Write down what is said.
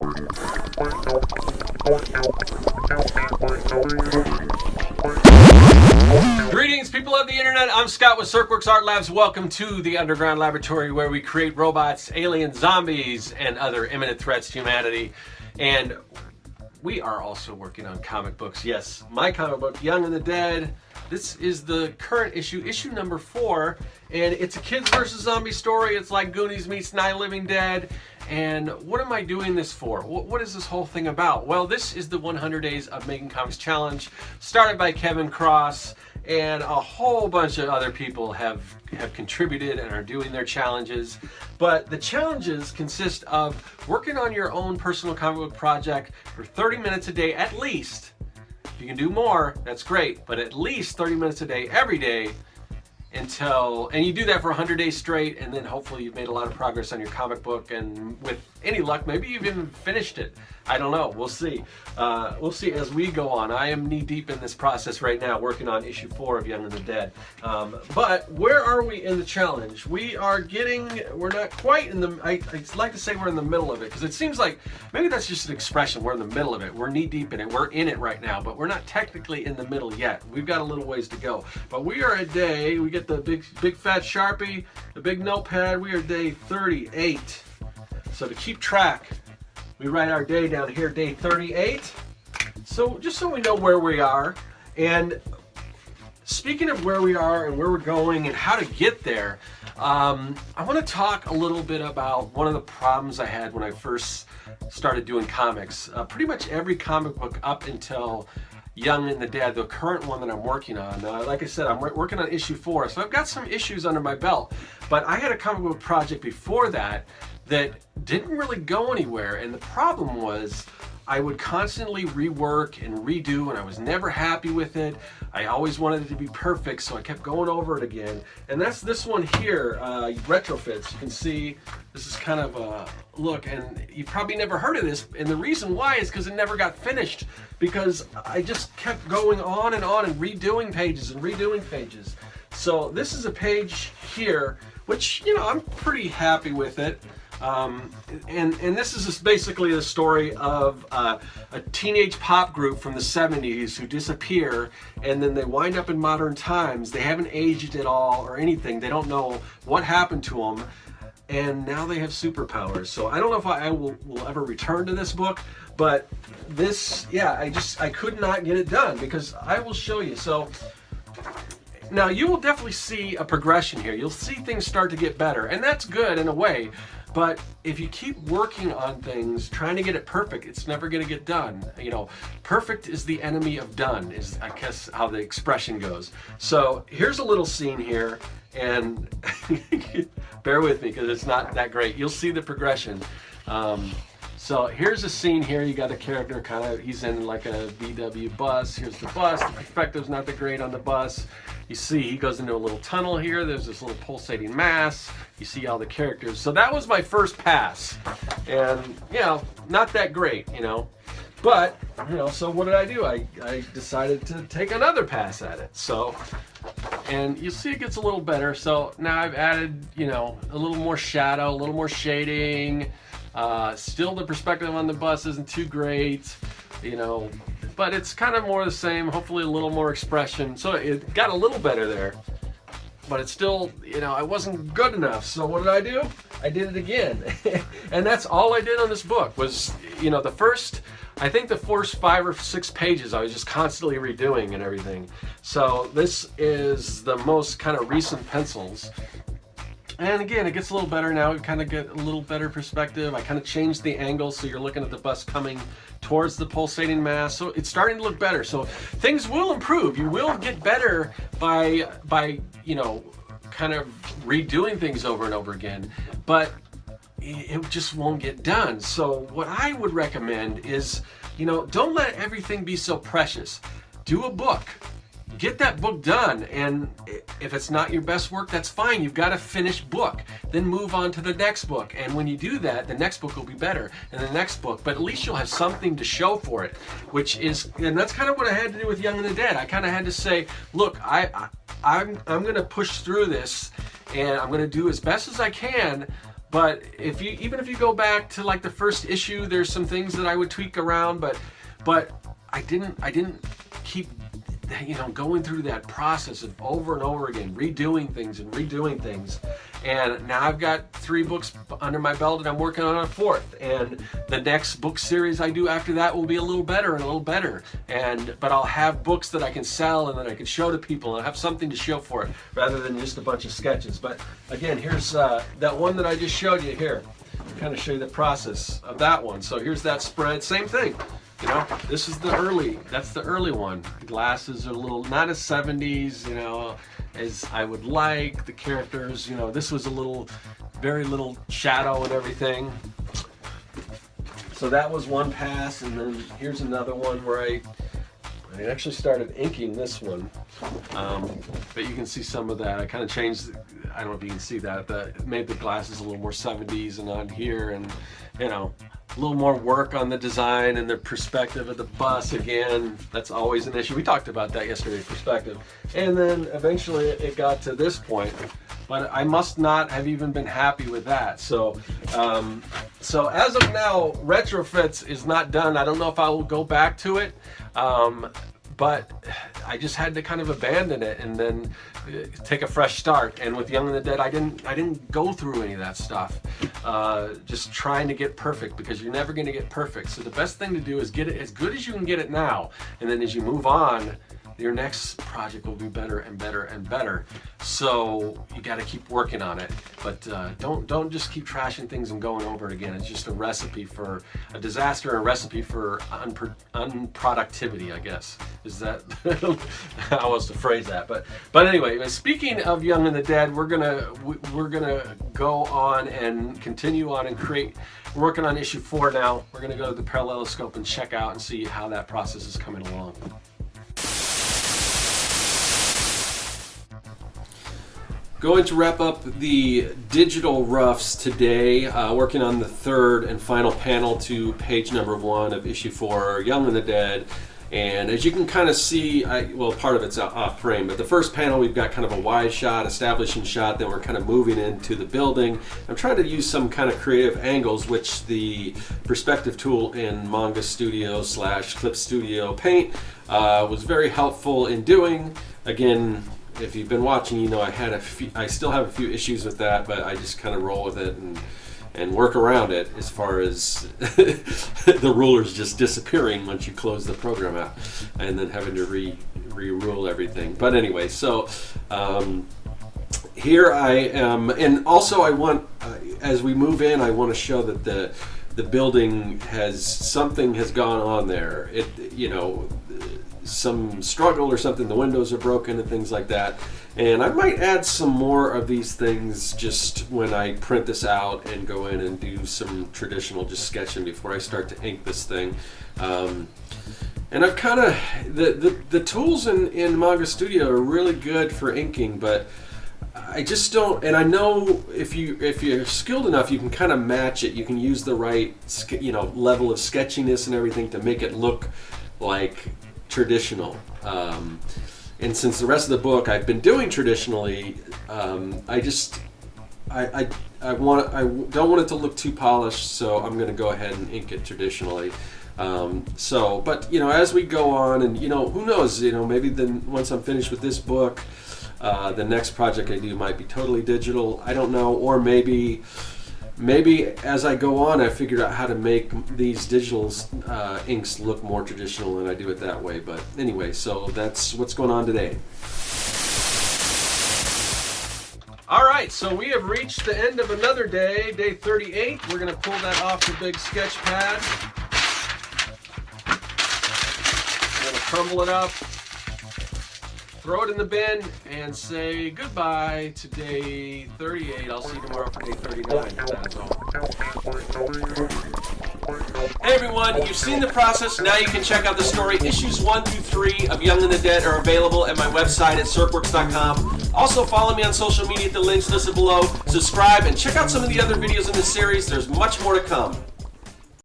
Greetings, people of the internet. I'm Scott with Serkworks Art Labs. Welcome to the underground laboratory where we create robots, aliens, zombies, and other imminent threats to humanity. And we are also working on comic books. Yes, my comic book, Young and the Dead. This is the current issue, issue number 4, and it's a kids versus zombie story. It's like Goonies meets Night of the Living Dead. And what am I doing this for? What is this whole thing about? Well, this is the 100 Days of Making Comics Challenge, started by Kevin Cross, and a whole bunch of other people have contributed and are doing their challenges. But the challenges consist of working on your own personal comic book project for 30 minutes a day at least. If you can do more, that's great, but at least 30 minutes a day every day and you do that for 100 days straight, and then hopefully you've made a lot of progress on your comic book, and with any luck, maybe you've even finished it. I don't know. We'll see. We'll see as we go on. I am knee deep in this process right now, working on issue 4 of Young and the Dead. But where are we in the challenge? We're not quite in the, I like to say we're in the middle of it, because it seems like, maybe that's just an expression, we're in the middle of it. We're knee deep in it. We're in it right now, but we're not technically in the middle yet. We've got a little ways to go. But we are at day, we get the big fat Sharpie, the big notepad, we are day 38. So to keep track, we write our day down here, day 38. So just so we know where we are. And speaking of where we are and where we're going and how to get there, I want to talk a little bit about one of the problems I had when I first started doing comics. Pretty much every comic book up until Young and the Dead, the current one that I'm working on. Like I said, I'm working on issue 4, so I've got some issues under my belt. But I had a comic book project before that didn't really go anywhere, and the problem was I would constantly rework and redo, and I was never happy with it. I always wanted it to be perfect, so I kept going over it again. And that's this one here, Retrofits. You can see this is kind of a look, and you've probably never heard of this, and the reason why is because it never got finished, because I just kept going on and redoing pages and redoing pages. So this is a page here, which, you know, I'm pretty happy with it. And this is just basically the story of a teenage pop group from the 70s who disappear, and then they wind up in modern times. They haven't aged at all or anything. They don't know what happened to them, and now they have superpowers. So I don't know if I will ever return to this book, but this, yeah, I could not get it done, because I will show you. So now you will definitely see a progression here. You'll see things start to get better, and that's good in a way. But if you keep working on things, trying to get it perfect, it's never going to get done. You know, perfect is the enemy of done, is I guess how the expression goes. So here's a little scene here, and bear with me because it's not that great. You'll see the progression. So here's a scene here. You got a character he's in like a VW bus. Here's the bus. The perspective's not that great on the bus. You see he goes into a little tunnel here. There's this little pulsating mass. You see all the characters. So that was my first pass. And, you know, not that great, you know. But, you know, so what did I do? I decided to take another pass at it. So, and you see it gets a little better. So now I've added, you know, a little more shadow, a little more shading. Still the perspective on the bus isn't too great, you know, but it's kind of more the same, hopefully a little more expression. So it got a little better there, but it's still, you know, I wasn't good enough. So what did I do? I did it again. And that's all I did on this book was, you know, I think the first 5 or 6 pages I was just constantly redoing and everything. So this is the most kind of recent pencils. And again, it gets a little better now. We kind of get a little better perspective. I kind of changed the angle so you're looking at the bus coming towards the pulsating mass. So it's starting to look better. So things will improve. You will get better by you know, kind of redoing things over and over again. But it just won't get done. So what I would recommend is, you know, don't let everything be so precious. Do a book. Get that book done, and if it's not your best work, that's fine. You've got a finished book. Then move on to the next book, and when you do that, the next book will be better, and the next book, but at least you'll have something to show for it, and that's kind of what I had to do with Young and the Dead. I kind of had to say, look, I'm going to push through this, and I'm going to do as best as I can, But even if you go back to like the first issue, there's some things that I would tweak around, but I didn't keep, you know, going through that process of over and over again, redoing things. And now I've got 3 books under my belt, and I'm working on a 4th. And the next book series I do after that will be a little better and a little better. But I'll have books that I can sell and that I can show to people, and I'll have something to show for it, rather than just a bunch of sketches. But again, here's that one that I just showed you here. I'll kind of show you the process of that one. So here's that spread, same thing. You know, this is that's the early one. The glasses are a little, not as 70s, you know, as I would like. The characters, you know, this was very little shadow and everything. So that was one pass, and then here's another one where I actually started inking this one. But you can see some of that. I kind of changed, I don't know if you can see that, made the glasses a little more 70s and on here, and, you know, a little more work on the design and the perspective of the bus again. That's always an issue. We talked about that yesterday, perspective. And then eventually it got to this point, but I must not have even been happy with that. So as of now, Retrofits is not done. I don't know if I will go back to it. But I just had to kind of abandon it and then take a fresh start. And with Young and the Dead, I didn't go through any of that stuff. Just trying to get perfect, because you're never going to get perfect. So the best thing to do is get it as good as you can get it now, and then as you move on, your next project will be better and better and better. So you got to keep working on it, but don't just keep trashing things and going over it again. It's just a recipe for a disaster, a recipe for unproductivity, I guess. Is that how else to phrase that? But anyway, speaking of Young and the Dead, we're gonna go on and continue on and create. We're working on issue 4 now. We're gonna go to the Paralleloscope and check out and see how that process is coming along. Going to wrap up the digital roughs today, working on the 3rd and final panel to page number 1 of issue 4, Young and the Dead. And as you can kind of see, well, part of it's off frame, but the first panel we've got kind of a wide shot, establishing shot, then we're kind of moving into the building. I'm trying to use some kind of creative angles, which the perspective tool in Manga Studio / Clip Studio Paint was very helpful in doing. Again, if you've been watching, you know I still have a few issues with that, but I just kind of roll with it and work around it, as far as the rulers just disappearing once you close the program out, and then having to re-rule everything. But anyway, so here I am, and also I want, as we move in, I want to show that the building something has gone on there. You know, some struggle or something, the windows are broken and things like that. And I might add some more of these things just when I print this out and go in and do some traditional just sketching before I start to ink this thing. And I've kind of, the tools in Manga Studio are really good for inking, but I just don't, and I know if you're skilled enough, you can kind of match it. You can use the right, you know, level of sketchiness and everything to make it look like traditional. And since the rest of the book I've been doing traditionally, I don't want it to look too polished, so I'm going to go ahead and ink it traditionally. But you know, as we go on, and you know, who knows, you know, maybe then once I'm finished with this book, the next project I do might be totally digital. I don't know, or maybe as I go on, I figured out how to make these digital inks look more traditional, and I do it that way. But anyway, so that's what's going on today. All right, so we have reached the end of another day, day 38. We're going to pull that off the big sketch pad. We're going to crumble it up, throw it in the bin, and say goodbye to day 38. I'll see you tomorrow for day 39. That's all. Hey everyone, you've seen the process. Now you can check out the story. Issues 1 through 3 of Young and the Dead are available at my website at serkworks.com. Also follow me on social media at the links listed below. Subscribe and check out some of the other videos in the series. There's much more to come.